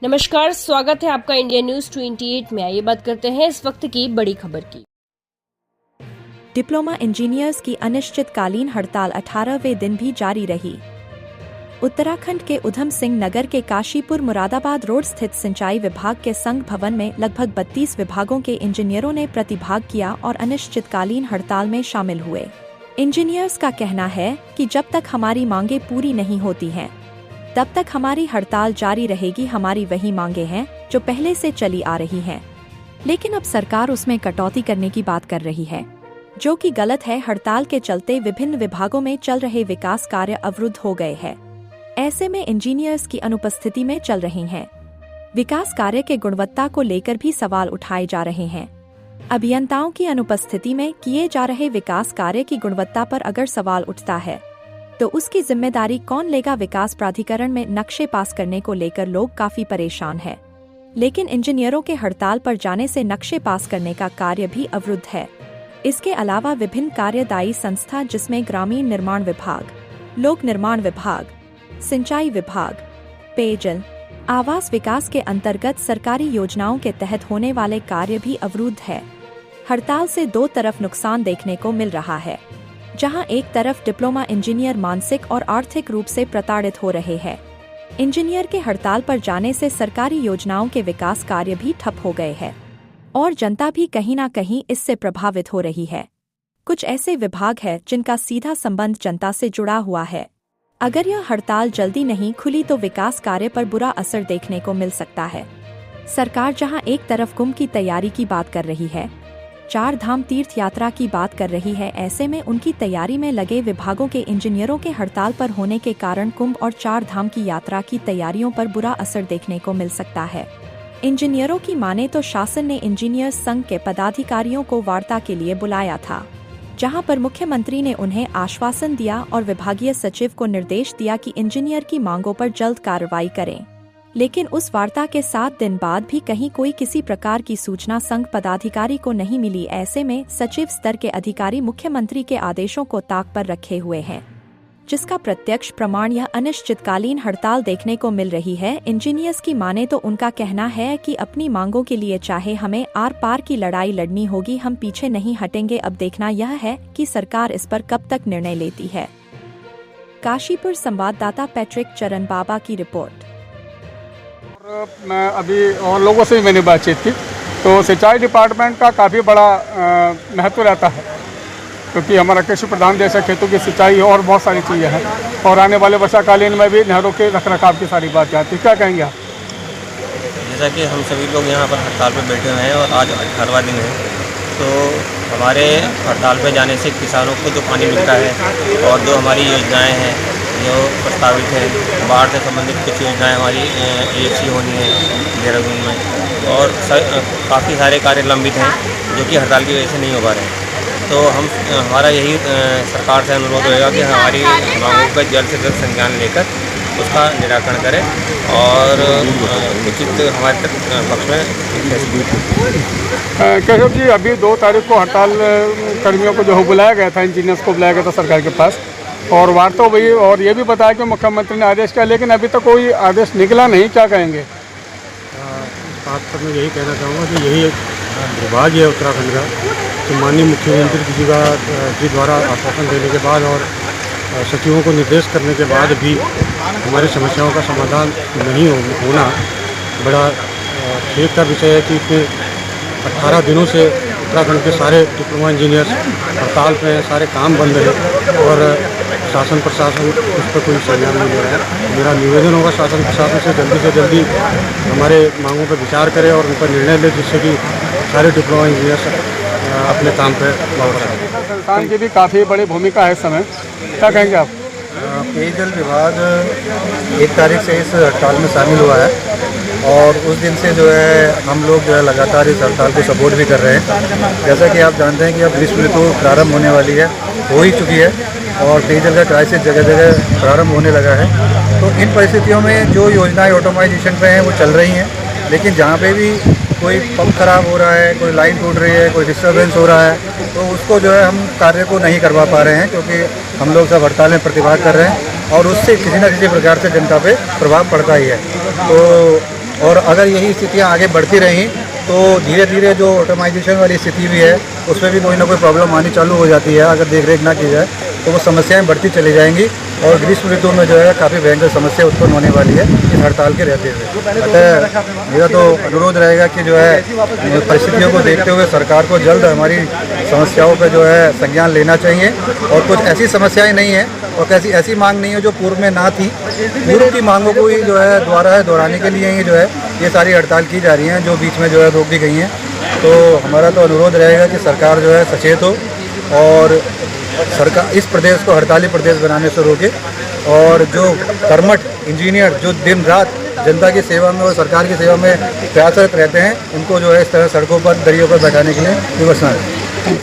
नमस्कार, स्वागत है आपका इंडिया न्यूज 28 में। आइए बात करते हैं इस वक्त की बड़ी खबर की। डिप्लोमा इंजीनियर्स की अनिश्चितकालीन हड़ताल 18वें दिन भी जारी रही। उत्तराखंड के उधम सिंह नगर के काशीपुर मुरादाबाद रोड स्थित सिंचाई विभाग के संघ भवन में लगभग 32 विभागों के इंजीनियरों ने प्रतिभाग किया और अनिश्चितकालीन हड़ताल में शामिल हुए। इंजीनियर्स का कहना है कि जब तक हमारी मांगें पूरी नहीं होती हैं, तब तक हमारी हड़ताल जारी रहेगी। हमारी वही मांगें हैं जो पहले से चली आ रही हैं, लेकिन अब सरकार उसमें कटौती करने की बात कर रही है, जो कि गलत है। हड़ताल के चलते विभिन्न विभागों में चल रहे विकास कार्य अवरुद्ध हो गए हैं। ऐसे में इंजीनियर्स की अनुपस्थिति में चल रही हैं विकास कार्य के गुणवत्ता को लेकर भी सवाल उठाए जा रहे हैं। अभियंताओं की अनुपस्थिति में किए जा रहे विकास कार्य की गुणवत्ता पर अगर सवाल उठता है तो उसकी जिम्मेदारी कौन लेगा? विकास प्राधिकरण में नक्शे पास करने को लेकर लोग काफी परेशान हैं, लेकिन इंजीनियरों के हड़ताल पर जाने से नक्शे पास करने का कार्य भी अवरुद्ध है। इसके अलावा विभिन्न कार्यदायी संस्था जिसमें ग्रामीण निर्माण विभाग, लोक निर्माण विभाग, सिंचाई विभाग, पेयजल, आवास विकास के अंतर्गत सरकारी योजनाओं के तहत होने वाले कार्य भी अवरुद्ध है। हड़ताल से दो तरफ नुकसान देखने को मिल रहा है, जहां एक तरफ डिप्लोमा इंजीनियर मानसिक और आर्थिक रूप से प्रताड़ित हो रहे हैं। इंजीनियर के हड़ताल पर जाने से सरकारी योजनाओं के विकास कार्य भी ठप हो गए हैं और जनता भी कहीं न कहीं इससे प्रभावित हो रही है। कुछ ऐसे विभाग हैं जिनका सीधा संबंध जनता से जुड़ा हुआ है। अगर यह हड़ताल जल्दी नहीं खुली तो विकास कार्य पर बुरा असर देखने को मिल सकता है। सरकार जहां एक तरफ कुंभ की तैयारी की बात कर रही है, 4 धाम तीर्थ यात्रा की बात कर रही है, ऐसे में उनकी तैयारी में लगे विभागों के इंजीनियरों के हड़ताल पर होने के कारण कुंभ और 4 धाम की यात्रा की तैयारियों पर बुरा असर देखने को मिल सकता है। इंजीनियरों की माने तो शासन ने इंजीनियर संघ के पदाधिकारियों को वार्ता के लिए बुलाया था, जहां पर मुख्यमंत्री ने उन्हें आश्वासन दिया और विभागीय सचिव को निर्देश दिया कि इंजीनियर की मांगों पर जल्द कार्रवाई करें। लेकिन उस वार्ता के 7 दिन बाद भी कहीं कोई किसी प्रकार की सूचना संघ पदाधिकारी को नहीं मिली। ऐसे में सचिव स्तर के अधिकारी मुख्यमंत्री के आदेशों को ताक पर रखे हुए हैं, जिसका प्रत्यक्ष प्रमाण यह अनिश्चितकालीन हड़ताल देखने को मिल रही है। इंजीनियर्स की माने तो उनका कहना है कि अपनी मांगों के लिए चाहे हमें आर पार की लड़ाई लड़नी होगी, हम पीछे नहीं हटेंगे। अब देखना यह है कि सरकार इस पर कब तक निर्णय लेती है। काशीपुर संवाददाता पैट्रिक चरण बाबा की रिपोर्ट। मैं अभी और लोगों से भी मैंने बातचीत की तो सिंचाई डिपार्टमेंट का काफ़ी बड़ा महत्व रहता है, क्योंकि हमारा कृषि प्रधान देश है। खेतों की सिंचाई और बहुत सारी चीज़ें हैं और आने वाले वर्षाकालीन में भी नहरों के रखरखाव की सारी बात आती है। क्या कहेंगे आप? जैसा कि हम सभी लोग यहाँ पर हड़ताल पर बैठे हुए हैं और आज 18वां दिन है, तो हमारे हड़ताल पर जाने से किसानों को जो पानी मिलता है और जो हमारी योजनाएँ हैं जो प्रस्तावित है, बाढ़ से संबंधित कुछ योजनाएं हमारी EFC होनी है देहरादून में, और काफ़ी सारे कार्य लंबित हैं जो कि हड़ताल की वजह से नहीं हो पा रहे हैं। तो हमारा यही सरकार से अनुरोध रहेगा कि हमारी मांगों का जल्द से जल्द संज्ञान लेकर उसका निराकरण करें और उचित हमारे तक पक्ष में कैसे जी अभी 2 तारीख को हड़ताल कर्मियों को जो बुलाया गया था, इंजीनियर्स को बुलाया गया था सरकार के पास, और वार्ता हुई और ये भी बताया कि मुख्यमंत्री ने आदेश किया, लेकिन अभी तक कोई आदेश निकला नहीं। क्या कहेंगे? इस बात पर मैं यही कहना चाहूँगा कि यही एक दुर्भाग्य है उत्तराखंड का कि माननीय मुख्यमंत्री जी द्वारा आश्वासन देने के बाद और सचिवों को निर्देश करने के बाद भी हमारी समस्याओं का समाधान नहीं होना बड़ा खेद का विषय है कि इतने 18 दिनों से उत्तराखंड के सारे डिप्लोमा इंजीनियर्स हड़ताल पे हैं, सारे काम बंद है और शासन प्रशासन उस पर कोई संज्ञान नहीं ले रहा है। मेरा निवेदन होगा शासन प्रशासन से जल्दी हमारे मांगों पर विचार करे और उन पर निर्णय ले, जिससे कि सारे डिप्लोमा इंजीनियर्स अपने काम पर वापस आए। संस्थान की भी काफ़ी बड़ी भूमिका है इस समय। क्या कहेंगे आप? पेयजल विभाग 1 तारीख से इस हड़ताल में शामिल हुआ है और उस दिन से जो है हम लोग जो है लगातार इस हड़ताल को सपोर्ट भी कर रहे हैं। जैसा कि आप जानते हैं कि अब ग्रीष्म ऋतु प्रारंभ होने वाली है, हो ही चुकी है और पेयजल का क्राइसिस जगह जगह प्रारंभ होने लगा है। तो इन परिस्थितियों में जो योजनाएं ऑटोमाइजेशन पे हैं वो चल रही हैं, लेकिन जहाँ पे भी कोई पंप खराब हो रहा है, कोई लाइन टूट रही है, कोई डिस्टर्बेंस हो रहा है, तो उसको जो है हम कार्य को नहीं करवा पा रहे हैं, क्योंकि हम लोग सब हड़ताल में प्रतिवाद कर रहे हैं और उससे किसी न किसी प्रकार से जनता पे प्रभाव पड़ता ही है। तो और अगर यही स्थितियाँ आगे बढ़ती रहीं तो धीरे धीरे जो ऑटोमाइजेशन वाली स्थिति भी है उसमें भी कोई ना कोई प्रॉब्लम आनी चालू हो जाती है। अगर देख रेख ना की जाए तो वो समस्याएं बढ़ती चली जाएंगी और ग्रीष्म ऋतु में जो है काफ़ी भयंकर समस्या उत्पन्न होने वाली है इस हड़ताल के रहते हुए। अतः मेरा तो अनुरोध रहेगा कि जो है परिस्थितियों को देखते हुए सरकार को जल्द हमारी समस्याओं पर जो है संज्ञान लेना चाहिए। और कुछ ऐसी समस्याएं नहीं है और ऐसी मांग नहीं है जो पूर्व में ना थी, पूर्व की मांगों को ही जो है दोहराने के लिए ही जो है ये सारी हड़ताल की जा रही हैं जो बीच में जो है रोक दी गई हैं। तो हमारा तो अनुरोध रहेगा कि सरकार जो है सचेत हो और सरकार इस प्रदेश को हड़ताली प्रदेश बनाने से रोके और जो कर्मठ इंजीनियर जो दिन रात जनता की सेवा में और सरकार की सेवा में प्रयासरत रहते हैं उनको जो है इस तरह सड़कों पर दरियों पर बैठाने के लिए विवश न है।